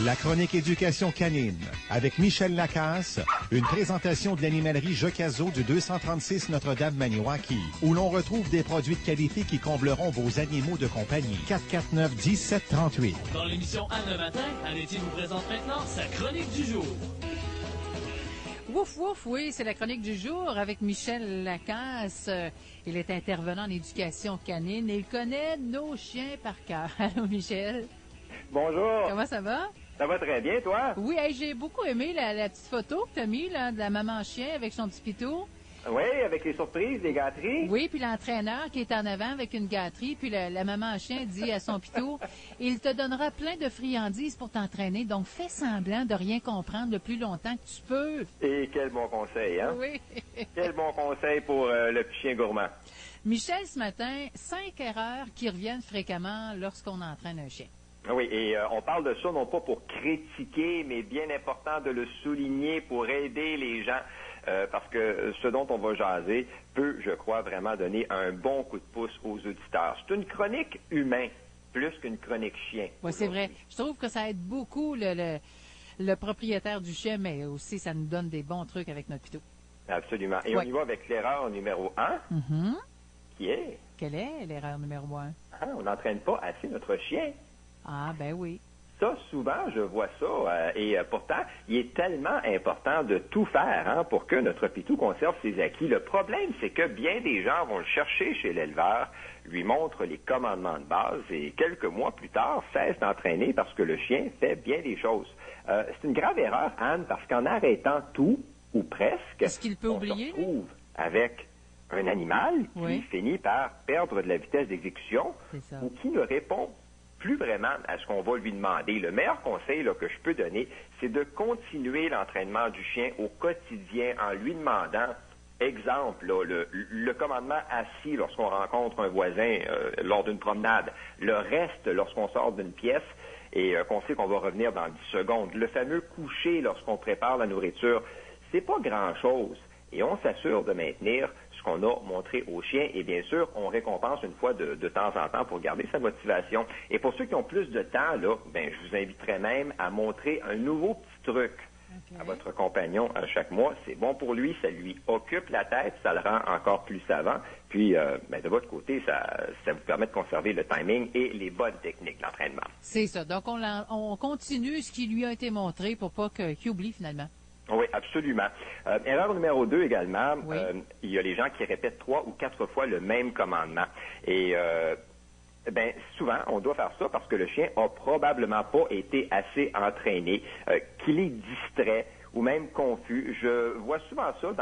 La chronique éducation canine avec Michel Lacasse, une présentation de l'animalerie Jocazo du 236 Notre-Dame-Maniwaki, où l'on retrouve des produits de qualité qui combleront vos animaux de compagnie. 449-1738. Dans l'émission Anne le matin, Anne-Étienne vous présente maintenant sa chronique du jour. Wouf, wouf, oui, c'est la chronique du jour avec Michel Lacasse. Il est intervenant en éducation canine et il connaît nos chiens par cœur. Allô, Michel? Bonjour. Comment ça va? Ça va très bien, toi? Oui, hey, j'ai beaucoup aimé la petite photo que tu as mis là, de la maman chien avec son petit pitou. Oui, avec les surprises, les gâteries. Oui, puis l'entraîneur qui est en avant avec une gâterie, puis la maman chien dit à son pitou, il te donnera plein de friandises pour t'entraîner, donc fais semblant de rien comprendre le plus longtemps que tu peux. Et quel bon conseil, hein? Oui. Quel bon conseil pour le petit chien gourmand. Michel, ce matin, 5 erreurs qui reviennent fréquemment lorsqu'on entraîne un chien. Oui, et on parle de ça non pas pour critiquer, mais bien important de le souligner pour aider les gens. Parce que ce dont on va jaser peut, je crois, vraiment donner un bon coup de pouce aux auditeurs. C'est une chronique humain, plus qu'une chronique chien. Oui, c'est vrai. Je trouve que ça aide beaucoup le propriétaire du chien, mais aussi ça nous donne des bons trucs avec notre pitou. Absolument. Et on y va avec l'erreur numéro 1, qui est... Quelle est l'erreur numéro 1? On n'entraîne pas assez notre chien. Ah, ben oui. Ça, souvent, je vois ça, et pourtant, il est tellement important de tout faire pour que notre pitou conserve ses acquis. Le problème, c'est que bien des gens vont le chercher chez l'éleveur, lui montrent les commandements de base, et quelques mois plus tard, cessent d'entraîner parce que le chien fait bien des choses. C'est une grave erreur, Anne, parce qu'en arrêtant tout, ou presque, est-ce qu'il peut oublier, se retrouve avec un animal qui finit par perdre de la vitesse d'exécution ou qui ne répond plus vraiment à ce qu'on va lui demander. Le meilleur conseil que je peux donner, c'est de continuer l'entraînement du chien au quotidien en lui demandant, exemple, le commandement assis lorsqu'on rencontre un voisin lors d'une promenade, le reste lorsqu'on sort d'une pièce et qu'on sait qu'on va revenir dans 10 secondes, le fameux coucher lorsqu'on prépare la nourriture. C'est pas grand-chose et on s'assure de maintenir ce qu'on a montré au chien et bien sûr, on récompense une fois de temps en temps pour garder sa motivation. Et pour ceux qui ont plus de temps, je vous inviterais même à montrer un nouveau petit truc à votre compagnon chaque mois. C'est bon pour lui, ça lui occupe la tête, ça le rend encore plus savant. Puis, de votre côté, ça vous permet de conserver le timing et les bonnes techniques d'entraînement. C'est ça. Donc, on continue ce qui lui a été montré pour pas qu'il oublie finalement. Oui, absolument. Erreur numéro 2 également, il y a les gens qui répètent 3 ou 4 fois le même commandement. Et souvent, on doit faire ça parce que le chien a probablement pas été assez entraîné, qu'il est distrait ou même confus. Je vois souvent ça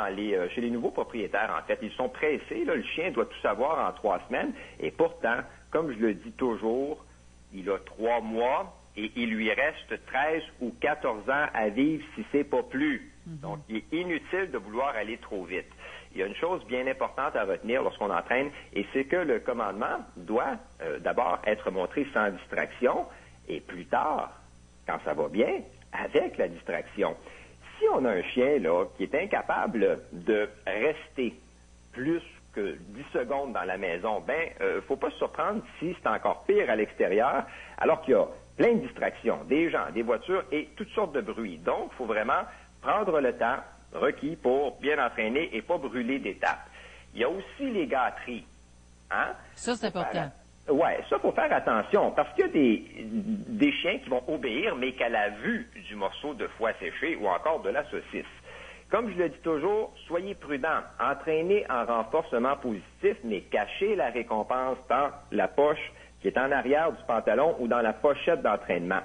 chez les nouveaux propriétaires, en fait. Ils sont pressés, le chien doit tout savoir en 3 semaines. Et pourtant, comme je le dis toujours, il a 3 mois et il lui reste 13 ou 14 ans à vivre si c'est pas plus. Donc, il est inutile de vouloir aller trop vite. Il y a une chose bien importante à retenir lorsqu'on entraîne, et c'est que le commandement doit d'abord être montré sans distraction, et plus tard, quand ça va bien, avec la distraction. Si on a un chien qui est incapable de rester plus que 10 secondes dans la maison, faut pas se surprendre si c'est encore pire à l'extérieur, alors qu'il y a plein de distractions, des gens, des voitures et toutes sortes de bruits. Donc, il faut vraiment prendre le temps requis pour bien entraîner et pas brûler d'étapes. Il y a aussi les gâteries. Ça, c'est important. Oui, ça, faut faire attention, parce qu'il y a des chiens qui vont obéir, mais qu'à la vue du morceau de foie séché ou encore de la saucisse. Comme je le dis toujours, soyez prudents. Entraînez en renforcement positif, mais cachez la récompense dans la poche qui est en arrière du pantalon ou dans la pochette d'entraînement.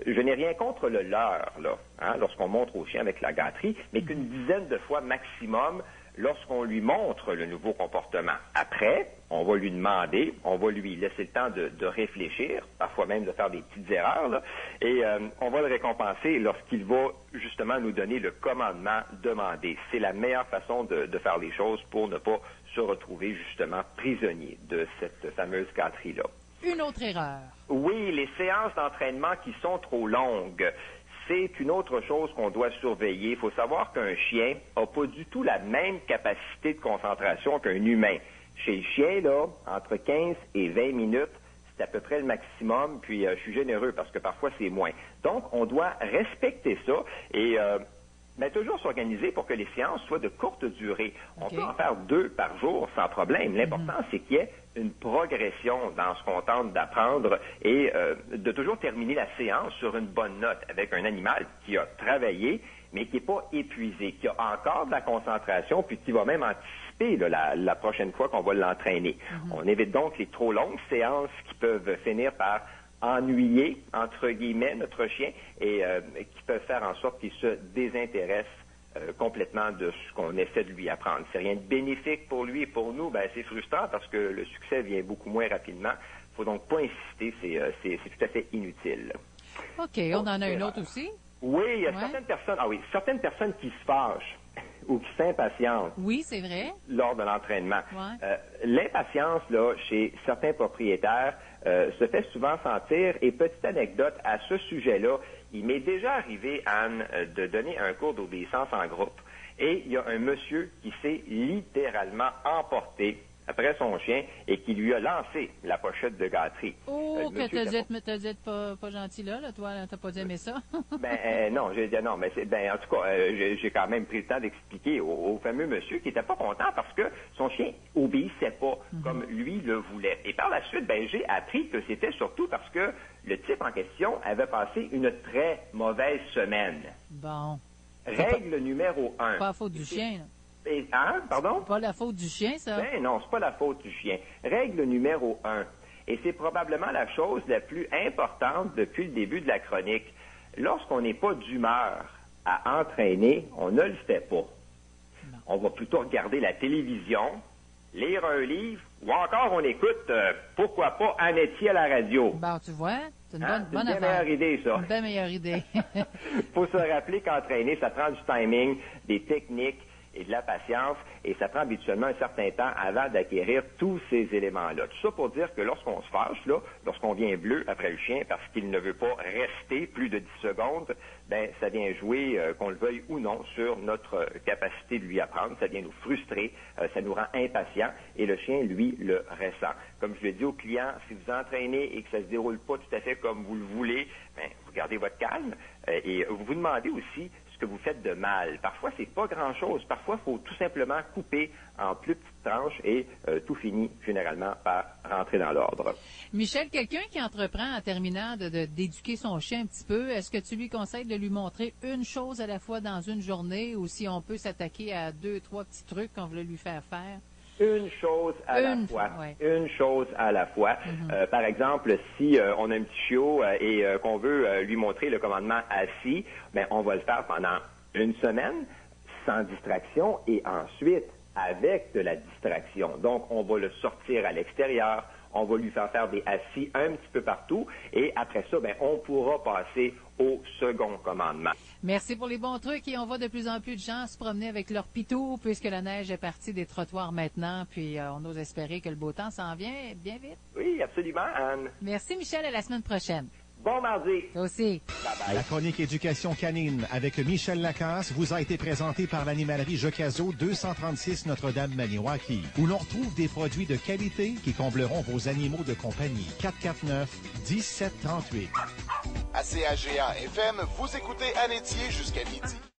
Je n'ai rien contre le leurre, lorsqu'on montre au chien avec la gâterie, mais qu'une dizaine de fois maximum lorsqu'on lui montre le nouveau comportement. Après, on va lui demander, on va lui laisser le temps de réfléchir, parfois même de faire des petites erreurs, et on va le récompenser lorsqu'il va justement nous donner le commandement demandé. C'est la meilleure façon de faire les choses pour ne pas se retrouver justement prisonnier de cette fameuse gâterie-là. Une autre erreur. Oui, les séances d'entraînement qui sont trop longues. C'est une autre chose qu'on doit surveiller. Il faut savoir qu'un chien n'a pas du tout la même capacité de concentration qu'un humain. Chez le chien, entre 15 et 20 minutes, c'est à peu près le maximum, puis je suis généreux parce que parfois c'est moins. Donc, on doit respecter ça et toujours s'organiser pour que les séances soient de courte durée. On peut en faire 2 par jour sans problème. L'important, c'est qu'il y ait une progression dans ce qu'on tente d'apprendre et de toujours terminer la séance sur une bonne note avec un animal qui a travaillé, mais qui n'est pas épuisé, qui a encore de la concentration, puis qui va même anticiper la prochaine fois qu'on va l'entraîner. On évite donc les trop longues séances qui peuvent finir par ennuyer, entre guillemets, notre chien et qui peuvent faire en sorte qu'il se désintéresse complètement de ce qu'on essaie de lui apprendre. C'est rien de bénéfique pour lui et pour nous, c'est frustrant parce que le succès vient beaucoup moins rapidement. Il ne faut donc pas insister, c'est tout à fait inutile. OK, on en a une autre aussi? Oui, il y a certaines personnes qui se fâchent ou qui s'impatientent. Oui, c'est vrai. Lors de l'entraînement. Ouais. L'impatience, là, chez certains propriétaires, se fait souvent sentir. Et petite anecdote à ce sujet-là, il m'est déjà arrivé, Anne, de donner un cours d'obéissance en groupe. Et il y a un monsieur qui s'est littéralement emporté après son chien et qui lui a lancé la pochette de gâterie. Oh, que t'as dit pas gentil là, toi, t'as pas dit aimer ça? Non, j'ai dit non, mais en tout cas, j'ai quand même pris le temps d'expliquer au fameux monsieur qui était pas content parce que son chien obéissait pas comme lui le voulait. Et par la suite, j'ai appris que c'était surtout parce que le type en question avait passé une très mauvaise semaine. Bon. Règle numéro 1. Pas la faute du chien, là. Pardon? C'est pas la faute du chien, ça? Non, c'est pas la faute du chien. Règle numéro 1. Et c'est probablement la chose la plus importante depuis le début de la chronique. Lorsqu'on n'est pas d'humeur à entraîner, on ne le fait pas. Non. On va plutôt regarder la télévision, lire un livre, ou encore on écoute, pourquoi pas, Annette à la radio. Bon, tu vois, c'est une bonne affaire. Meilleure idée, ça. Une bien meilleure idée. Faut se rappeler qu'entraîner, ça prend du timing, des techniques, et de la patience, et ça prend habituellement un certain temps avant d'acquérir tous ces éléments-là. Tout ça pour dire que lorsqu'on se fâche, lorsqu'on vient bleu après le chien parce qu'il ne veut pas rester plus de 10 secondes, ça vient jouer, qu'on le veuille ou non, sur notre capacité de lui apprendre. Ça vient nous frustrer, ça nous rend impatients, et le chien, lui, le ressent. Comme je le dis aux clients, si vous entraînez et que ça se déroule pas tout à fait comme vous le voulez, vous gardez votre calme, et vous vous demandez aussi ce que vous faites de mal. Parfois, c'est pas grand-chose. Parfois, il faut tout simplement couper en plus petites tranches et tout finit généralement par rentrer dans l'ordre. Michel, quelqu'un qui entreprend en terminant d'éduquer son chien un petit peu, est-ce que tu lui conseilles de lui montrer une chose à la fois dans une journée ou si on peut s'attaquer à 2, 3 petits trucs qu'on veut lui faire faire? Une chose à la fois. Ouais. Une chose à la fois. Par exemple, si on a un petit chiot et qu'on veut lui montrer le commandement assis, on va le faire pendant une semaine sans distraction et ensuite avec de la distraction. Donc, on va le sortir à l'extérieur, on va lui faire des assis un petit peu partout et après ça, on pourra passer au second commandement. Merci pour les bons trucs et on voit de plus en plus de gens se promener avec leur pitou puisque la neige est partie des trottoirs maintenant puis on ose espérer que le beau temps s'en vient bien vite. Oui, absolument, Anne. Merci Michel, à la semaine prochaine. Bon mardi. Toi aussi. Bye-bye. La chronique éducation canine avec Michel Lacasse vous a été présentée par l'animalerie Jocazo 236 Notre-Dame-Maniwaki, où l'on retrouve des produits de qualité qui combleront vos animaux de compagnie. 449-1738. À CAGA FM, vous écoutez Annetier jusqu'à midi.